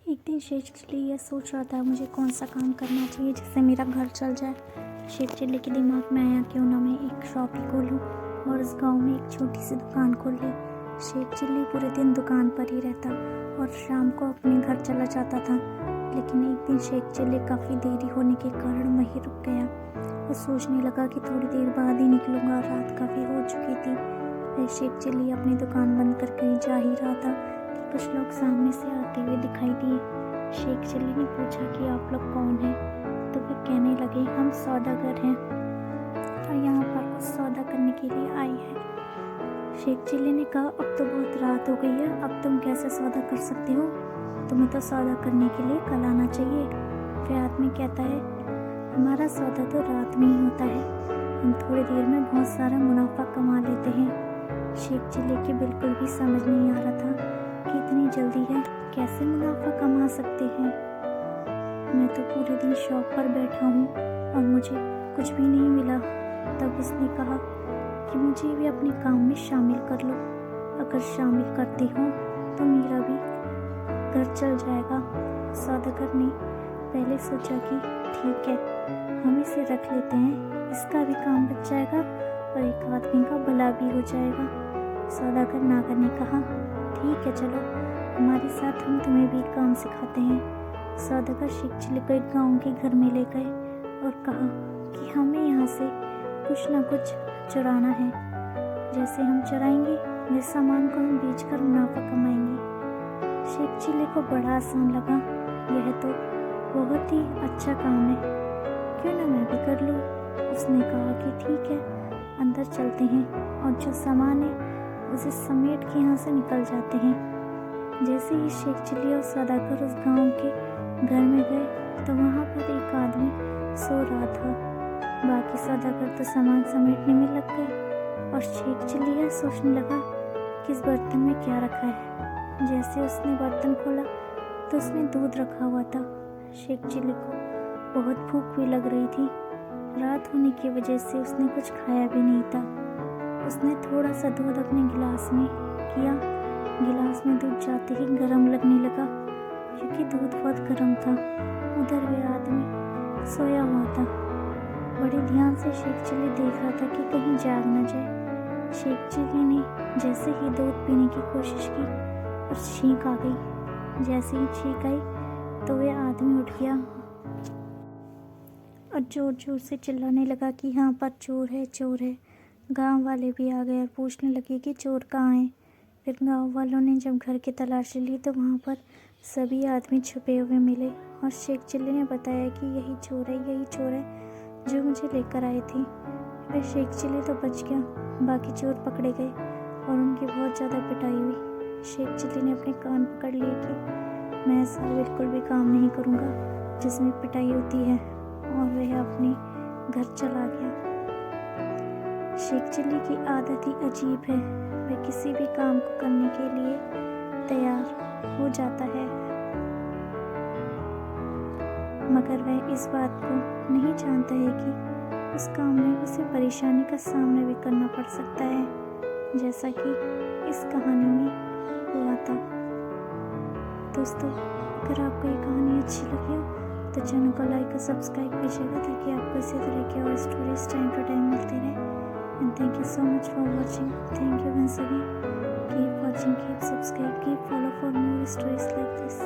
एक दिन शेख चिल्ली यह सोच रहा था मुझे कौन सा काम करना चाहिए जिससे मेरा घर चल जाए। शेख चिल्ली के दिमाग में आया क्यों ना मैं एक शॉप ही खोलूँ और उस गांव में एक छोटी सी दुकान खोल ली। शेख चिल्ली पूरे दिन दुकान पर ही रहता और शाम को अपने घर चला जाता था। लेकिन एक दिन शेख चिल्ली काफ़ी देरी होने के कारण वहीं रुक गया और सोचने लगा कि थोड़ी देर बाद ही निकलूँगा। रात काफ़ी हो चुकी थी। वह शेख चिल्ली अपनी दुकान बंद कर कहीं जा ही रहा था कि कुछ लोग सामने से आते हुए दिखाई दिए। शेख चिल्ली ने पूछा कि आप लोग कौन हैं? तो वे कहने लगे हम सौदागर हैं और यहाँ पर कुछ सौदा करने के लिए आए हैं। शेख चिल्ली ने कहा अब तो बहुत रात हो गई है, अब तुम कैसे सौदा कर सकते हो? तुम्हें तो सौदा करने के लिए कल आना चाहिए। फिर आदमी कहता है हमारा सौदा तो रात में ही होता है, हम थोड़ी देर में बहुत सारा मुनाफा कमा लेते हैं। शेख चिल्ली की बिल्कुल भी समझ नहीं आ रहा था कि इतनी जल्दी है, कैसे मुनाफा कमा सकते हैं। मैं तो पूरे दिन शॉप पर बैठा हूँ और मुझे कुछ भी नहीं मिला। तब उसने कहा कि मुझे भी अपने काम में शामिल कर लो, अगर शामिल करते हो तो मेरा भी घर चल जाएगा। सौदागर ने पहले सोचा कि ठीक है, हम इसे रख लेते हैं, इसका भी काम बच जाएगा और एक आदमी का भला भी हो जाएगा। सौदागर नागर ने कहा ठीक है, चलो हमारे साथ, हम तुम्हें भी काम सिखाते हैं। सौदागर शेख चिल्ली को एक गाँव के घर में ले गए और कहा कि हमें यहाँ से कुछ ना कुछ चुराना है। जैसे हम चुराएंगे इस सामान को हम बेचकर मुनाफा कमाएंगे। शेख चिल्ली को बड़ा आसान लगा, यह तो बहुत ही अच्छा काम है, क्यों ना मैं भी कर लूँ। उसने कहा कि ठीक है, अंदर चलते हैं और जो सामान है उसे समेट के यहाँ से निकल जाते हैं। जैसे ही शेख चिल्ली और सौदागर उस गांव के घर में गए तो वहाँ पर एक आदमी सो रहा था। बाकी सौदागर तो सामान समेटने में लग गए और शेख चिल्ली यह सोचने लगा कि इस बर्तन में क्या रखा है। जैसे उसने बर्तन खोला तो उसमें दूध रखा हुआ था। शेख चिल्ली को बहुत भूख भी लग रही थी। रात होने की वजह से उसने कुछ खाया भी नहीं था। उसने थोड़ा सा दूध अपने गिलास में किया। गिलास में दूध जाते ही गर्म लगने लगा क्योंकि दूध बहुत गर्म था। उधर वह आदमी सोया हुआ था। बड़े ध्यान से शेख चिल्ली देख रहा था कि कहीं जाग न जाए। शेख चिल्ली ने जैसे ही दूध पीने की कोशिश की और छींक आ गई। जैसे ही छींक आई तो वह आदमी उठ गया और जोर जोर से चिल्लाने लगा कि यहाँ पर चोर है, चोर है। गांव वाले भी आ गए और पूछने लगे कि चोर कहाँ है। फिर गांव वालों ने जब घर की तलाशी ली तो वहाँ पर सभी आदमी छुपे हुए मिले और शेख चिल्ली ने बताया कि यही चोर है, यही चोर है जो मुझे लेकर आए थे। फिर शेख चिल्ली तो बच गया, बाकी चोर पकड़े गए और उनकी बहुत ज़्यादा पिटाई हुई। शेख चिल्ली ने अपने कान पकड़ लिए कि मैं ऐसा बिल्कुल भी काम नहीं करूँगा जिसमें पिटाई होती है, और वह अपने घर चला गया। शेख चिल्ली की आदत ही अजीब है, वह किसी भी काम को करने के लिए तैयार हो जाता है, मगर वह इस बात को नहीं जानता है कि उस काम में उसे परेशानी का सामना भी करना पड़ सकता है, जैसा कि इस कहानी में हुआ था। दोस्तों, अगर आपको ये कहानी अच्छी लगी हो तो चैनल को लाइक और सब्सक्राइब कीजिएगा ताकि आपको इसी तरह की और स्टोरीज टाइम टू टाइम मिलती रहे। And thank you so much for watching. Thank you once again. Keep watching, keep subscribe, keep follow for more stories like this.